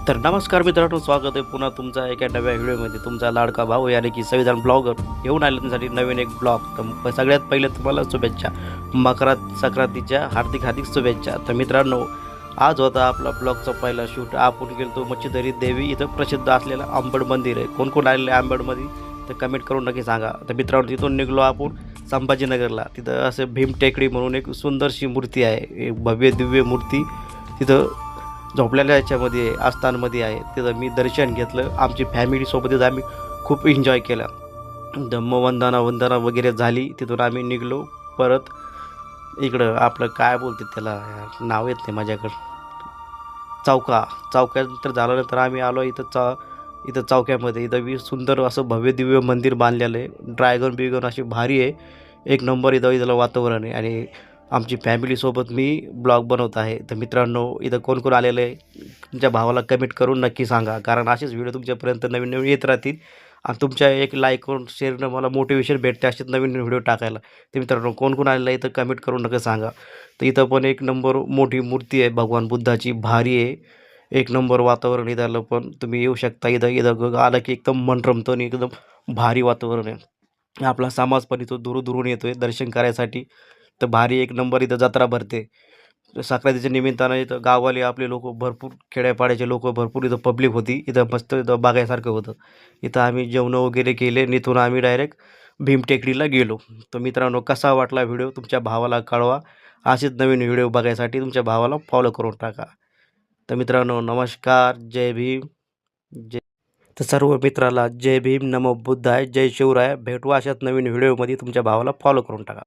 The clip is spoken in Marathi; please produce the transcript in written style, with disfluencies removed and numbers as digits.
तर नमस्कार मित्रांनो, स्वागत आहे पुन्हा तुमचा एका नव्या व्हिडिओमध्ये. तुमचा लाडका भाऊ यानी की संविधान ब्लॉगर घेऊन आले तुमच्यासाठी नवीन एक ब्लॉग. तर सगळ्यात पहिले तुम्हाला शुभेच्छा, मकर संक्रांतीच्या हार्दिक हार्दिक शुभेच्छा. तर मित्रांनो, आज होता आपला ब्लॉगचा पहिला शूट. आपण गेलो मच्छीधरी देवी इथं प्रसिद्ध असलेलं आंबड मंदिर आहे. कोण कोण आलेलं आहे आंबडमध्ये तर कमेंट करून नक्की सांगा. तर मित्रांनो, तिथून निघलो आपण संभाजीनगरला. तिथं असं भीम टेकडी म्हणून एक सुंदरशी मूर्ती आहे, एक भव्य दिव्य मूर्ती तिथं झोपलेल्या याच्यामध्ये आहे, आस्थानमध्ये आहे. तिथं मी दर्शन घेतलं. आमची फॅमिलीसोबतच आम्ही खूप एन्जॉय केला. वंदना वगैरे झाली. तिथून आम्ही निघलो परत इकडं आपलं काय बोलते त्याला यार, नाव येत नाही माझ्याकडं, चौक्यानंतर झाल्यानंतर आम्ही आलो इथं चौक्यामध्ये. इथं सुंदर असं भव्य दिव्य मंदिर बांधलेलं आहे. ड्रॅगन बिगन अशी भारी आहे, एक नंबर. इथलं वातावरण आहे आणि आमची फॅमिलीसोबत मी ब्लॉग बनवत आहे. तर मित्रांनो, इथं कोण कोण आलेलं आहे तुमच्या भावाला कमेंट करून नक्की सांगा, कारण असेच व्हिडिओ तुमच्यापर्यंत नवीन नवीन येत राहतील आणि तुमच्या एक लाईक करून शेअरनं मला मोटिवेशन भेटते असेच नवीन व्हिडिओ टाकायला. तर मित्रांनो, कोण कोण आलेलं आहे इथं कमेंट करून नक्की सांगा. तर इथं पण एक नंबर मोठी मूर्ती आहे भगवान बुद्धाची, भारी आहे, एक नंबर वातावरण. इथलं पण तुम्ही येऊ शकता. इथं इथं आलं की एकदम मन रमतं आणि एकदम भारी वातावरण आहे. आपला समाज पण इथं दुरून येतो आहे दर्शन करायसाठी. तर भारी एक नंबर इथं जत्रा भरते. संक्रांतीच्या निमित्तानं इथं गाववाले आपले लोक भरपूर, खेड्यापाड्याचे लोक भरपूर, इथं पब्लिक होती. इथं मस्त इथं बघायसारखं होतं. इथं आम्ही जेवणं वगैरे केले. इथून आम्ही डायरेक्ट भीमटेकडीला गेलो. तर मित्रांनो, कसा वाटला व्हिडिओ तुमच्या भावाला कळवा. असेच नवीन व्हिडिओ बघायसाठी तुमच्या भावाला फॉलो करून टाका. तर मित्रांनो, नमस्कार, जय भीम, जय. तर सर्व मित्राला जय भीम, नमो बुद्धाय, जय शिवराय. भेटू अशाच नवीन व्हिडिओमध्ये. तुमच्या भावाला फॉलो करून टाका.